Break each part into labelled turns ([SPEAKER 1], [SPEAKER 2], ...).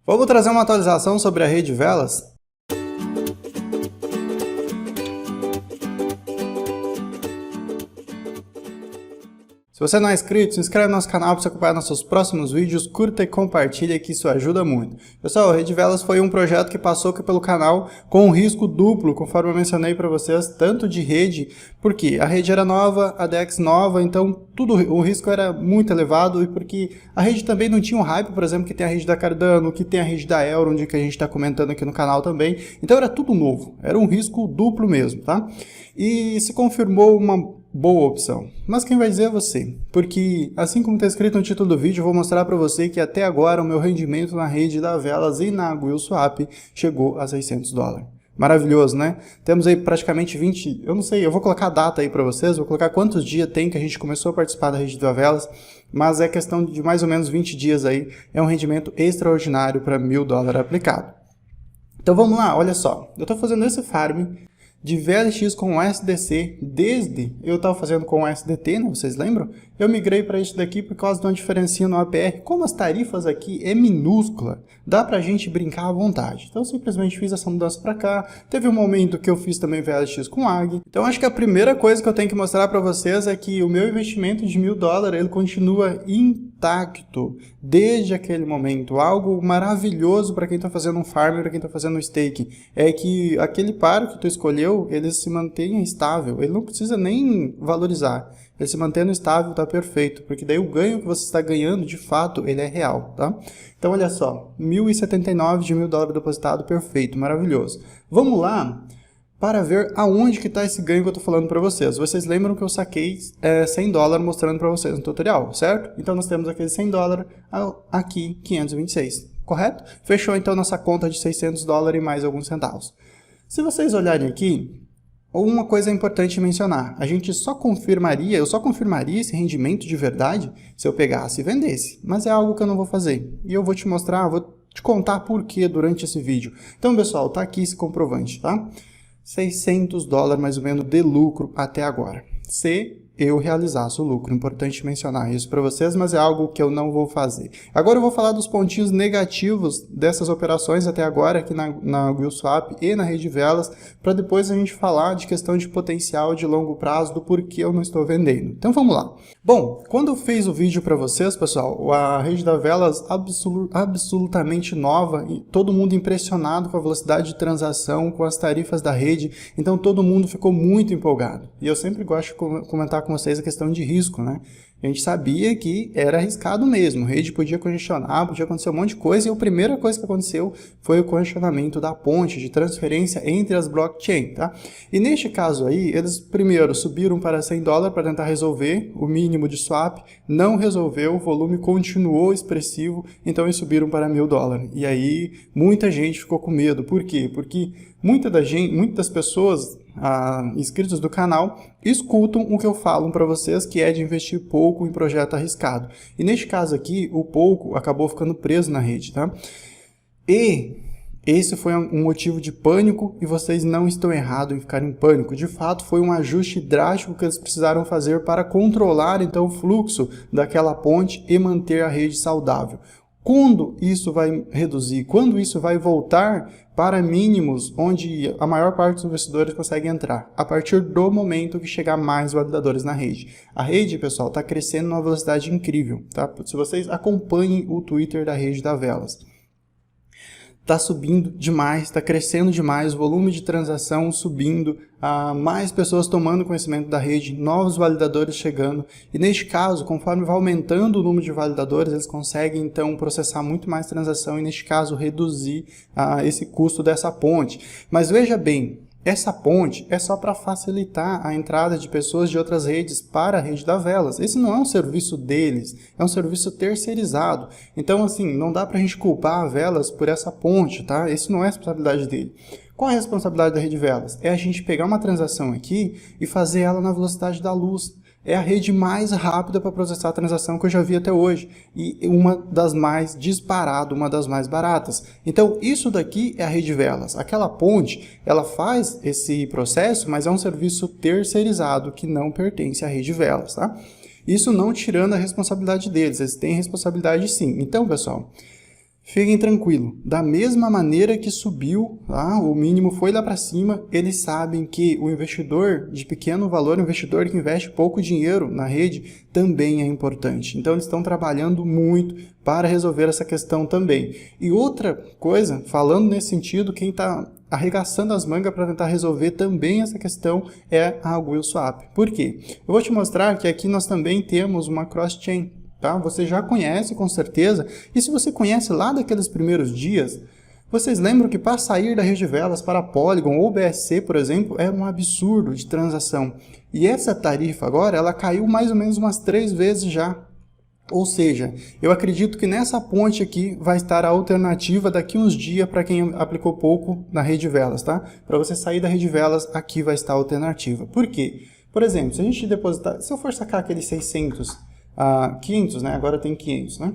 [SPEAKER 1] Vamos trazer uma atualização sobre a rede Velas? Se você não é inscrito, se inscreve no nosso canal para você acompanhar nossos próximos vídeos, curta e compartilha que isso ajuda muito. Pessoal, a Rede Velas foi um projeto que passou aqui pelo canal com um risco duplo, conforme eu mencionei para vocês, tanto de rede, porque a rede era nova, a DEX nova, então o risco era muito elevado, e porque a rede também não tinha um hype, por exemplo, que tem a rede da Cardano, que tem a rede da Elrond, que a gente está comentando aqui no canal também, então era tudo novo, era um risco duplo mesmo, tá? E se confirmou uma boa opção. Mas quem vai dizer é você, porque assim como está escrito no título do vídeo, eu vou mostrar para você que até agora o meu rendimento na rede da Velas e na Swap chegou a $600. Maravilhoso, né? Temos aí praticamente 20, eu não sei, eu vou colocar a data aí para vocês, vou colocar quantos dias tem que a gente começou a participar da rede da Velas, mas é questão de mais ou menos 20 dias aí, é um rendimento extraordinário para $1.000 aplicado. Então vamos lá, olha só, eu estou fazendo esse farm de VLX com SDC, desde eu estava fazendo com SDT, né, vocês lembram? Eu migrei para isso daqui por causa de uma diferença no APR. Como as tarifas aqui é minúscula, dá para a gente brincar à vontade. Então eu simplesmente fiz essa mudança para cá. Teve um momento que eu fiz também VLX com AG. Então acho que a primeira coisa que eu tenho que mostrar para vocês é que o meu investimento de $1.000, ele continua intacto desde aquele momento. Algo maravilhoso para quem está fazendo um farm, para quem está fazendo um stake, é que aquele par que tu escolheu, ele se mantenha estável, ele não precisa nem valorizar, ele se mantendo estável está perfeito, porque daí o ganho que você está ganhando, de fato, ele é real, tá? Então olha só, 1.079 de $1.000 depositado, perfeito, maravilhoso. Vamos lá para ver aonde que está esse ganho que eu estou falando para vocês. Vocês lembram que eu saquei $100 mostrando para vocês no tutorial, certo? Então nós temos aquele $100, aqui 526, correto? Fechou então nossa conta de $600 e mais alguns centavos. Se vocês olharem aqui, uma coisa importante mencionar, eu só confirmaria esse rendimento de verdade se eu pegasse e vendesse, mas é algo que eu não vou fazer. E eu vou te mostrar, vou te contar por que durante esse vídeo. Então pessoal, tá aqui esse comprovante, tá? $600 mais ou menos de lucro até agora. Se eu realizasse o lucro, importante mencionar isso para vocês, mas é algo que eu não vou fazer. Agora eu vou falar dos pontinhos negativos dessas operações até agora aqui na Swap e na rede Velas, para depois a gente falar de questão de potencial de longo prazo, do porquê eu não estou vendendo. Então vamos lá. Bom, quando eu fiz o vídeo para vocês, pessoal, a rede da Velas absolutamente nova, e todo mundo impressionado com a velocidade de transação, com as tarifas da rede, então todo mundo ficou muito empolgado. E eu sempre gosto de comentar com vocês a questão de risco, né? A gente sabia que era arriscado mesmo, a rede podia congestionar, podia acontecer um monte de coisa, e a primeira coisa que aconteceu foi o congestionamento da ponte de transferência entre as blockchains, tá? E neste caso aí, eles primeiro subiram para $100 para tentar resolver o mínimo de swap, não resolveu, o volume continuou expressivo, então eles subiram para $1.000. E aí muita gente ficou com medo. Por quê? Porque muitas pessoas inscritos do canal escutam o que eu falo para vocês, que é de investir pouco em projeto arriscado. E neste caso aqui, o pouco acabou ficando preso na rede, tá? E esse foi um motivo de pânico, e vocês não estão errados em ficar em pânico. De fato, foi um ajuste drástico que eles precisaram fazer para controlar então o fluxo daquela ponte e manter a rede saudável. Quando isso vai reduzir? Quando isso vai voltar para mínimos onde a maior parte dos investidores consegue entrar? A partir do momento que chegar mais validadores na rede. A rede, pessoal, está crescendo numa velocidade incrível, tá? Se vocês acompanhem o Twitter da rede da Velas, está subindo demais, está crescendo demais, o volume de transação subindo, mais pessoas tomando conhecimento da rede, novos validadores chegando, e neste caso, conforme vai aumentando o número de validadores, eles conseguem então processar muito mais transação e neste caso reduzir esse custo dessa ponte. Mas veja bem, essa ponte é só para facilitar a entrada de pessoas de outras redes para a rede da Velas. Esse não é um serviço deles, é um serviço terceirizado. Então, assim, não dá para a gente culpar a Velas por essa ponte, tá? Isso não é responsabilidade dele. Qual é a responsabilidade da rede Velas? É a gente pegar uma transação aqui e fazer ela na velocidade da luz. É a rede mais rápida para processar a transação que eu já vi até hoje. E uma das mais disparado, uma das mais baratas. Então, isso daqui é a rede Velas. Aquela ponte, ela faz esse processo, mas é um serviço terceirizado que não pertence à rede Velas, tá? Isso não tirando a responsabilidade deles. Eles têm responsabilidade sim. Então, pessoal, Fiquem tranquilos, da mesma maneira que subiu, tá? O mínimo foi lá para cima, eles sabem que o investidor de pequeno valor, o investidor que investe pouco dinheiro na rede, também é importante. Então eles estão trabalhando muito para resolver essa questão também. E outra coisa, falando nesse sentido, quem está arregaçando as mangas para tentar resolver também essa questão é a WillSwap. Por quê? Eu vou te mostrar que aqui nós também temos uma cross-chain. Tá? Você já conhece com certeza, e se você conhece lá daqueles primeiros dias, vocês lembram que para sair da rede de velas para Polygon ou BSC, por exemplo, era um absurdo de transação. E essa tarifa agora, ela caiu mais ou menos umas 3 vezes já. Ou seja, eu acredito que nessa ponte aqui vai estar a alternativa daqui uns dias para quem aplicou pouco na rede de velas, tá? Para você sair da rede de velas, aqui vai estar a alternativa. Por quê? Por exemplo, se a gente depositar, se eu for sacar aqueles 600... 500, né? Agora tem 500, né?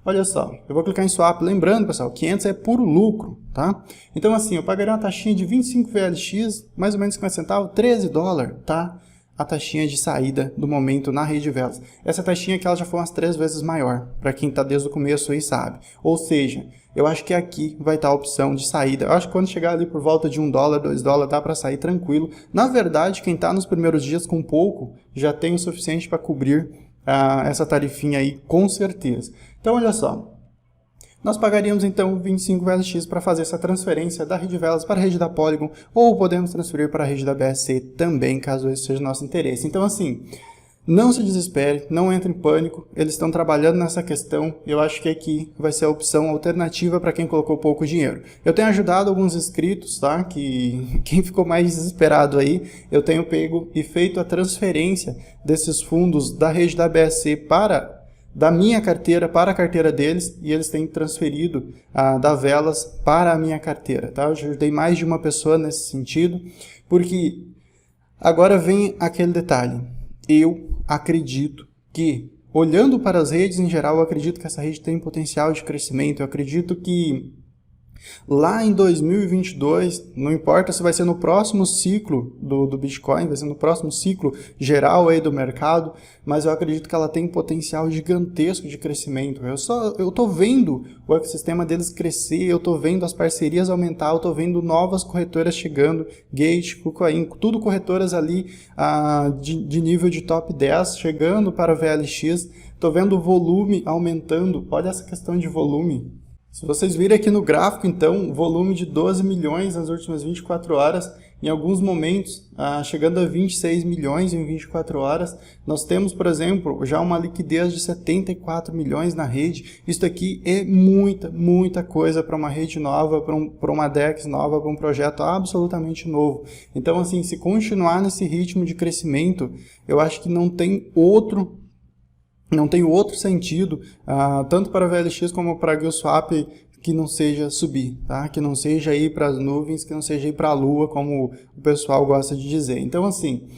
[SPEAKER 1] Olha só, eu vou clicar em swap, lembrando, pessoal, 500 é puro lucro, tá? Então, assim, eu pagaria uma taxinha de 25 VLX, mais ou menos 50 centavos, 13 dólares, tá? A taxinha de saída do momento na rede de velas. Essa taxinha aqui ela já foi umas 3 vezes maior, para quem tá desde o começo aí sabe. Ou seja, eu acho que aqui vai estar a opção de saída. Eu acho que quando chegar ali por volta de 1 dólar, 2 dólares, dá para sair tranquilo. Na verdade, quem está nos primeiros dias com pouco, já tem o suficiente para cobrir essa tarifinha aí, com certeza. Então, olha só. Nós pagaríamos então 25 VLX para fazer essa transferência da rede de velas para a rede da Polygon, ou podemos transferir para a rede da BSC também, caso esse seja o nosso interesse. Então, assim, não se desespere, não entre em pânico, eles estão trabalhando nessa questão e eu acho que aqui vai ser a opção alternativa para quem colocou pouco dinheiro. Eu tenho ajudado alguns inscritos, tá? Que quem ficou mais desesperado aí, eu tenho pego e feito a transferência desses fundos da rede da BSC da minha carteira para a carteira deles, e eles têm transferido da Velas para a minha carteira, tá? Eu já ajudei mais de uma pessoa nesse sentido, porque agora vem aquele detalhe. Eu acredito que, olhando para as redes em geral, eu acredito que essa rede tem potencial de crescimento, eu acredito que lá em 2022, não importa se vai ser no próximo ciclo do Bitcoin, vai ser no próximo ciclo geral aí do mercado, mas eu acredito que ela tem potencial gigantesco de crescimento. Eu tô vendo o ecossistema deles crescer, eu tô vendo as parcerias aumentar, eu tô vendo novas corretoras chegando, Gate, KuCoin, tudo corretoras ali de nível de top 10 chegando para VLX, tô vendo o volume aumentando, olha essa questão de volume. Se vocês virem aqui no gráfico, então, volume de 12 milhões nas últimas 24 horas, em alguns momentos, chegando a 26 milhões em 24 horas. Nós temos, por exemplo, já uma liquidez de 74 milhões na rede. Isso aqui é muita coisa para uma rede nova, para uma DEX nova, para um projeto absolutamente novo. Então, assim, se continuar nesse ritmo de crescimento, eu acho que não tem outro sentido, tanto para a VLX como para a WillSwap, que não seja subir, tá? Que não seja ir para as nuvens, que não seja ir para a lua, como o pessoal gosta de dizer. Então, assim,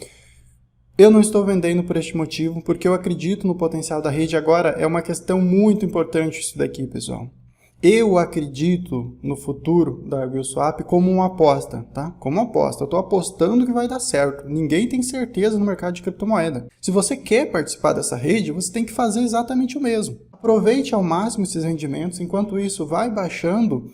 [SPEAKER 1] eu não estou vendendo por este motivo, porque eu acredito no potencial da rede. Agora, é uma questão muito importante isso daqui, pessoal. Eu acredito no futuro da WillSwap como uma aposta, tá? Como uma aposta. Eu estou apostando que vai dar certo. Ninguém tem certeza no mercado de criptomoeda. Se você quer participar dessa rede, você tem que fazer exatamente o mesmo. Aproveite ao máximo esses rendimentos. Enquanto isso, vai baixando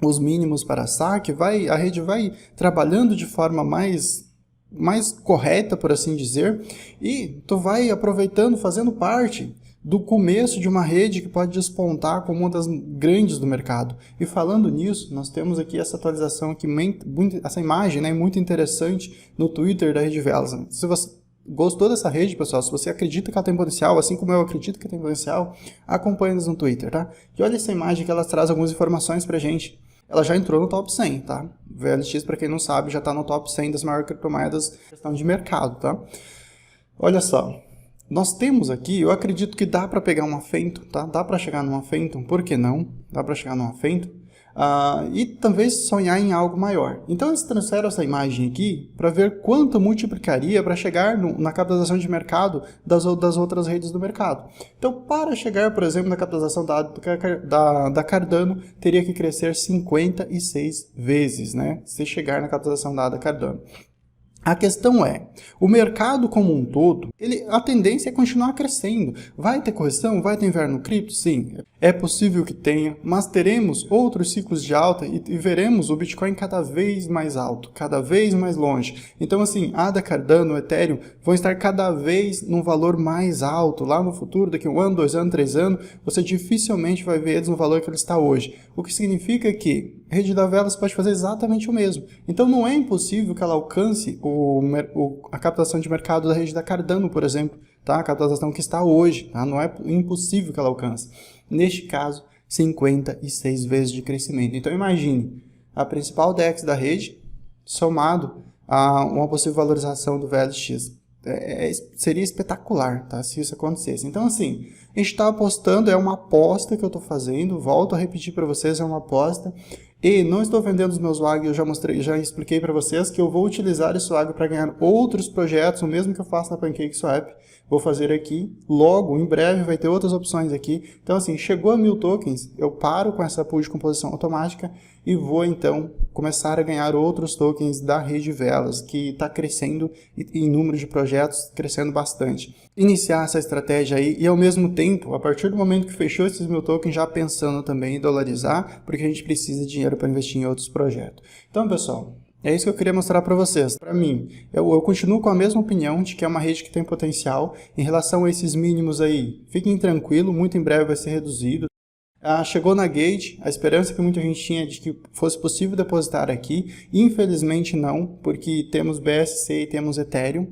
[SPEAKER 1] os mínimos para saque, a rede vai trabalhando de forma mais correta, por assim dizer, e tu vai aproveitando, fazendo parte do começo de uma rede que pode despontar como uma das grandes do mercado. E falando nisso, nós temos aqui essa atualização aqui, essa imagem, né, muito interessante no Twitter da Rede Velas. Se você gostou dessa rede, pessoal, se você acredita que ela tem potencial, assim como eu acredito que tem potencial, acompanhe-nos no Twitter, tá? E olha essa imagem que ela traz algumas informações pra gente. Ela já entrou no top 100, tá? VLX, para quem não sabe, já está no top 100 das maiores criptomoedas em questão de mercado, tá? Olha só. Nós temos aqui, eu acredito que dá para pegar uma Phantom, tá? Dá para chegar numa Phantom, por que não? Dá para chegar numa Phantom. E talvez sonhar em algo maior. Então eles trouxeram essa imagem aqui para ver quanto multiplicaria para chegar na capitalização de mercado das outras redes do mercado. Então, para chegar, por exemplo, na capitalização da Cardano, teria que crescer 56 vezes, né? Se chegar na capitalização da Cardano. A questão é, o mercado como um todo, a tendência é continuar crescendo. Vai ter correção? Vai ter inverno cripto? Sim, é possível que tenha, mas teremos outros ciclos de alta e veremos o Bitcoin cada vez mais alto, cada vez mais longe. Então assim, ADA, Cardano, Ethereum vão estar cada vez num valor mais alto. Lá no futuro, daqui a 1 ano, 2 anos, 3 anos, você dificilmente vai ver eles no valor que ele está hoje. O que significa que a rede da Velas pode fazer exatamente o mesmo. Então não é impossível que ela alcance a captação de mercado da rede da Cardano, por exemplo, tá? A captação que está hoje, tá? Não é impossível que ela alcance. Neste caso, 56 vezes de crescimento. Então imagine, a principal DEX da rede, somado a uma possível valorização do VLX. Seria espetacular, tá? Se isso acontecesse. Então assim, a gente está apostando, é uma aposta que eu estou fazendo, volto a repetir para vocês, é uma aposta. E não estou vendendo os meus WAG, eu já expliquei para vocês que eu vou utilizar esse WAG para ganhar outros projetos, o mesmo que eu faço na PancakeSwap, vou fazer aqui, logo, em breve vai ter outras opções aqui. Então assim, chegou a 1000 tokens, eu paro com essa pool de composição automática e vou então começar a ganhar outros tokens da rede Velas, que está crescendo em número de projetos, crescendo bastante. Iniciar essa estratégia aí e ao mesmo tempo, a partir do momento que fechou esses 1000 tokens, já pensando também em dolarizar, porque a gente precisa de dinheiro para investir em outros projetos. Então, pessoal, é isso que eu queria mostrar para vocês. Para mim, eu continuo com a mesma opinião de que é uma rede que tem potencial. Em relação a esses mínimos aí, fiquem tranquilos, muito em breve vai ser reduzido. Chegou na Gate, a esperança que muita gente tinha de que fosse possível depositar aqui, infelizmente não, porque temos BSC e temos Ethereum.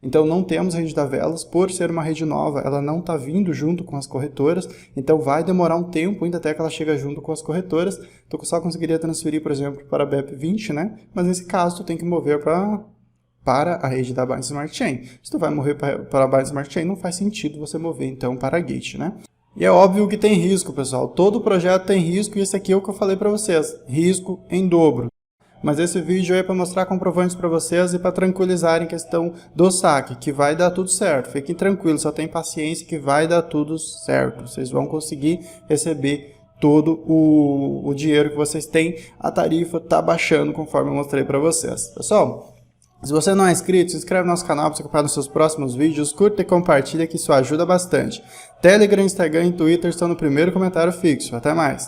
[SPEAKER 1] Então não temos a rede da Velas, por ser uma rede nova, ela não está vindo junto com as corretoras, então vai demorar um tempo ainda até que ela chega junto com as corretoras. Tu só conseguiria transferir, por exemplo, para a BEP20, né? Mas nesse caso tu tem que mover para a rede da Binance Smart Chain. Se tu vai mover para a Binance Smart Chain, não faz sentido você mover então para a Gate, né? E é óbvio que tem risco, pessoal. Todo projeto tem risco e esse aqui é o que eu falei para vocês. Risco em dobro. Mas esse vídeo é para mostrar comprovantes para vocês e para tranquilizar em questão do saque, que vai dar tudo certo. Fiquem tranquilos, só tenham paciência que vai dar tudo certo. Vocês vão conseguir receber todo o dinheiro que vocês têm. A tarifa está baixando conforme eu mostrei para vocês. Pessoal, se você não é inscrito, se inscreve no nosso canal para você acompanhar nos seus próximos vídeos, curta e compartilha que isso ajuda bastante. Telegram, Instagram e Twitter estão no primeiro comentário fixo. Até mais!